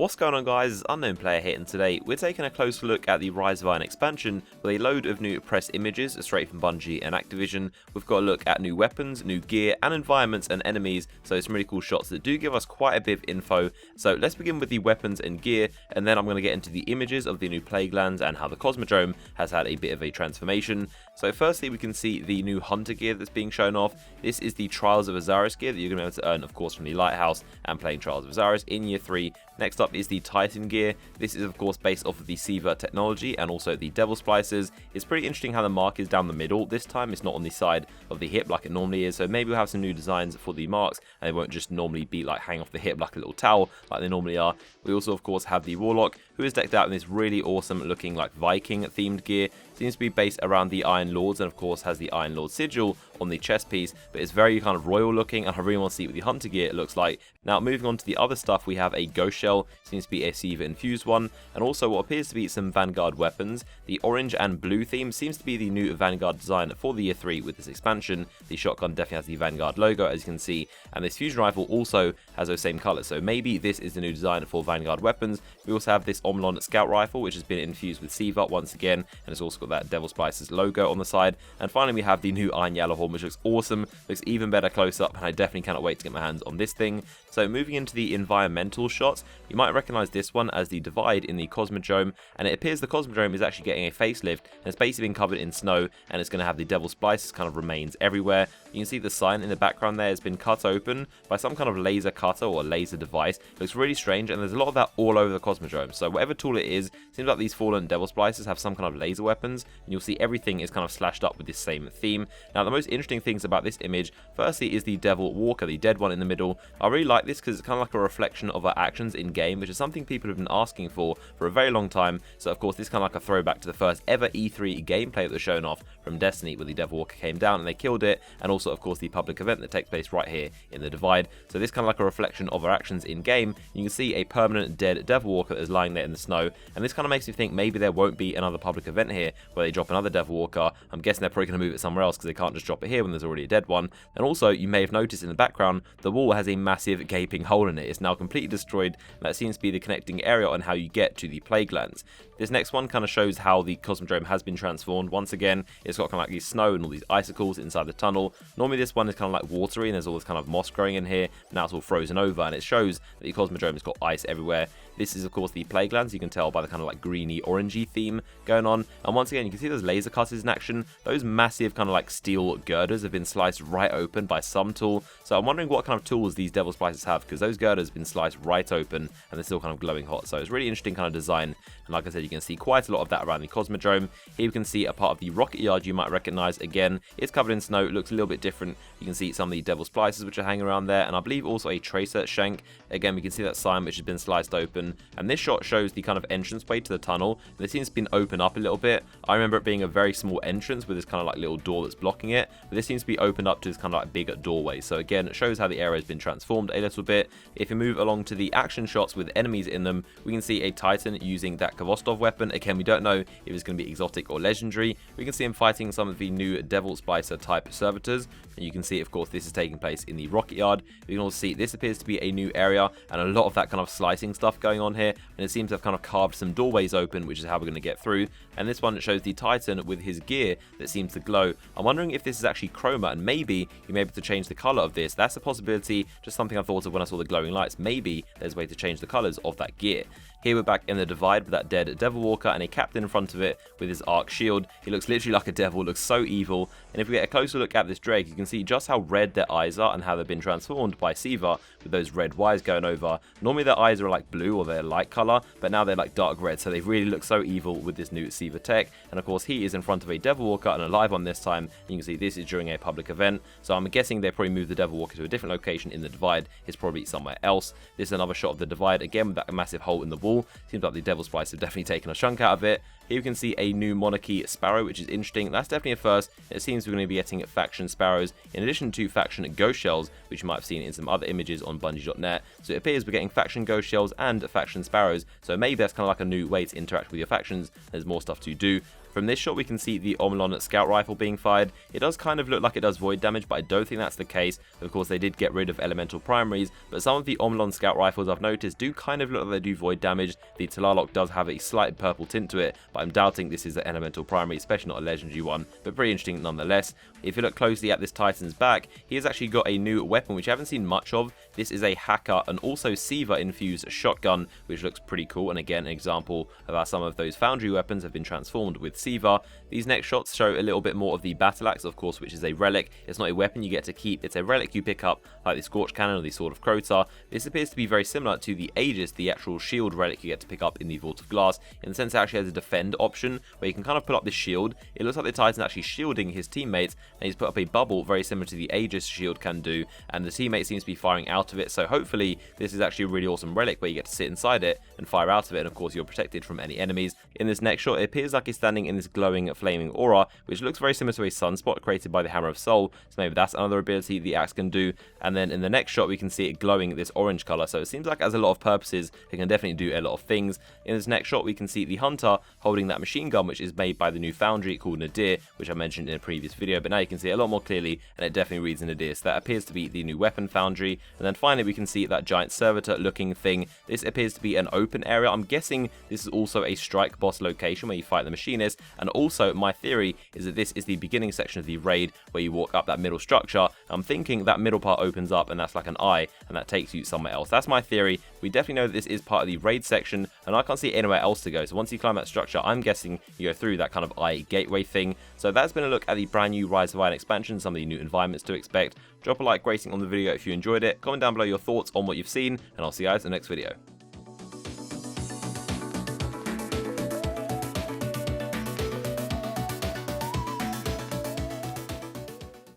What's going on, guys? It's Unknown Player here, and today we're taking a closer look at the Rise of Iron expansion with a load of new press images straight from Bungie and Activision. We've got a look at new weapons, new gear and environments and enemies, so some really cool shots that do give us quite a bit of info. So let's begin with the weapons and gear, and then I'm going to get into the images of the new Plaguelands and how the Cosmodrome has had a bit of a transformation. So firstly, we can see the new hunter gear that's being shown off. This is the Trials of Osiris gear that you're going to be able to earn, of course, from the Lighthouse and playing Trials of Osiris in Year 3. Next up is the Titan gear. This is of course based off of the Siva technology and also the Devil Splicers. It's pretty interesting how the mark is down the middle. This time it's not on the side of the hip like it normally is, so maybe we'll have some new designs for the marks and they won't just normally be like hang off the hip like a little towel like they normally are. We also of course have the Warlock, who is decked out in this really awesome looking like Viking themed gear. Seems to be based around the Iron Lords and of course has the Iron Lord sigil on the chest piece, but it's very kind of royal looking and I really want to see what the hunter gear looks like. Now moving on to the other stuff, we have a Ghost Shell, seems to be a Siva infused one, and also what appears to be some Vanguard weapons. The orange and blue theme seems to be the new Vanguard design for the Year 3 with this expansion. The shotgun definitely has the Vanguard logo as you can see, and this fusion rifle also has those same colours, so maybe this is the new design for Vanguard weapons. We also have this Omlon scout rifle which has been infused with Siva once again, and it's also got that Devil Splicers logo on the side. And finally we have the new Iron Yellowhorn, which looks awesome, looks even better close up, and I definitely cannot wait to get my hands on this thing. So moving into the environmental shots, you might recognise this one as the Divide in the Cosmodrome, and it appears the Cosmodrome is actually getting a facelift, and it's basically been covered in snow, and it's going to have the Devil Splicers kind of remains everywhere. You can see the sign in the background there has been cut open by some kind of laser cutter or laser device. It looks really strange, and there's a lot of that all over the Cosmodrome, so whatever tool it is, seems like these fallen Devil Splicers have some kind of laser weapons, and you'll see everything is kind of slashed up with this same theme. Now the most interesting things about this image, firstly is the Devil Walker, the dead one in the middle. I really like this because it's kind of like a reflection of our actions in game, which is something people have been asking for a very long time. So of course this is kind of like a throwback to the first ever E3 gameplay that was shown off from Destiny, where the Devil Walker came down and they killed it, and also of course the public event that takes place right here in the Divide. So this kind of like a reflection of our actions in game. You can see a permanent dead Devil Walker that is lying there in the snow, and this kind of makes me think maybe there won't be another public event here where they drop another Devil Walker. I'm guessing they're probably going to move it somewhere else because they can't just drop it here when there's already a dead one. And also you may have noticed in the background the wall has a massive gaping hole in it. It's now completely destroyed, and that seems to be the connecting area on how you get to the Plaguelands. This next one kind of shows how the Cosmodrome has been transformed. Once again, it's got kind of like these snow and all these icicles inside the tunnel. Normally this one is kind of like watery and there's all this kind of moss growing in here. Now it's all frozen over, and it shows that the Cosmodrome has got ice everywhere. This is of course the Plaguelands. You can tell by the kind of like greeny orangey theme going on, and once again you can see those laser cutters in action. Those massive kind of like steel girders have been sliced right open by some tool, so I'm wondering what kind of tools these Devil Splicers have, because those girders have been sliced right open and they're still kind of glowing hot. So it's really interesting kind of design, and like I said, you can see quite a lot of that around the Cosmodrome. Here you can see a part of the rocket yard you might recognize. Again, it's covered in snow, it looks a little bit different. You can see some of the Devil Splicers which are hanging around there, and I believe also a tracer shank. Again, we can see that sign which has been sliced open, and this shot shows the kind of entranceway to the tunnel. This seems to have been opened up a little bit. I remember it being a very small entrance with this kind of like little door that's blocking it, but this seems to be opened up to this kind of like bigger doorway. So again, it shows how the area has been transformed a little bit. If you move along to the action shots with enemies in them, we can see a Titan using that Kvostov weapon. Again, we don't know if it's going to be exotic or legendary. We can see him fighting some of the new Devil Spicer type servitors, and you can see of course this is taking place in the rocket yard. We can also see this appears to be a new area, and a lot of that kind of slicing stuff going on here, and it seems to have kind of carved some doorways open, which is how we're going to get through. And this one shows the Titan with his gear that seems to glow. I'm wondering if this is actually chroma, and maybe you may be able to change the color of this. That's a possibility, just something I thought of when I saw the glowing lights. Maybe there's a way to change the colors of that gear. Here we're back in the Divide with that dead Devil Walker and a captain in front of it with his arc shield. He looks literally like a devil, looks so evil. And if we get a closer look at this Drake, you can see just how red their eyes are and how they've been transformed by Siva with those red wires going over. Normally their eyes are like blue or they're light color, but now they're like dark red, so they really look so evil with this new Siva tech. And of course he is in front of a Devil Walker and a live one this time. You can see this is during a public event, so I'm guessing they probably moved the Devil Walker to a different location in the Divide. It's probably somewhere else. This is another shot of the Divide, again with that massive hole in the wall. Seems like the Devil Spice have definitely taken a chunk out of it. Here you can see a new Monarchy Sparrow, which is interesting. That's definitely a first. It seems we're going to be getting faction Sparrows in addition to faction Ghost Shells, which you might have seen in some other images on Bungie.net. So it appears we're getting faction Ghost Shells and faction Sparrows. So maybe that's kind of like a new way to interact with your factions. There's more stuff to do. From this shot we can see the Omlon scout rifle being fired. It does kind of look like it does void damage, but I don't think that's the case. Of course they did get rid of elemental primaries, but some of the Omlon scout rifles I've noticed do kind of look like they do void damage. The Talalok does have a slight purple tint to it, but I'm doubting this is an elemental primary, especially not a legendary one, but pretty interesting nonetheless. If you look closely at this Titan's back, he has actually got a new weapon which I haven't seen much of. This is a Hacker and also Siva infused shotgun, which looks pretty cool, and again an example of how some of those foundry weapons have been transformed with Siva. These next shots show a little bit more of the battle axe, of course, which is a relic. It's not a weapon you get to keep, it's a relic you pick up, like the Scorch Cannon or the Sword of Crotar. This appears to be very similar to the Aegis, the actual shield relic you get to pick up in the Vault of Glass, in the sense it actually has a defend option, where you can kind of pull up this shield. It looks like the Titan's actually shielding his teammates, and he's put up a bubble very similar to the Aegis shield can do, and the teammate seems to be firing out of it, so hopefully this is actually a really awesome relic where you get to sit inside it and fire out of it, and of course you're protected from any enemies. In this next shot, it appears like he's standing in this glowing, flaming aura, which looks very similar to a sunspot created by the Hammer of Soul, so maybe that's another ability the axe can do. And then in the next shot, we can see it glowing this orange color, so it seems like it has a lot of purposes. It can definitely do a lot of things. In this next shot, we can see the Hunter holding that machine gun, which is made by the new foundry called Nadir, which I mentioned in a previous video, but now you can see it a lot more clearly, and it definitely reads Nadir, so that appears to be the new weapon foundry. And then finally, we can see that giant servitor looking thing. This appears to be an open area. I'm guessing this is also a strike boss location where you fight the machinist, and also my theory is that this is the beginning section of the raid where you walk up that middle structure. I'm thinking that middle part opens up and that's like an eye, and that takes you somewhere else. That's my theory. We definitely know that this is part of the raid section, and I can't see anywhere else to go, so once you climb that structure, I'm guessing you go through that kind of eye gateway thing. So that's been a look at the brand new Rise of Iron expansion, some of the new environments to expect. Drop a like rating on the video if you enjoyed it, comment down below your thoughts on what you've seen, and I'll see you guys in the next video.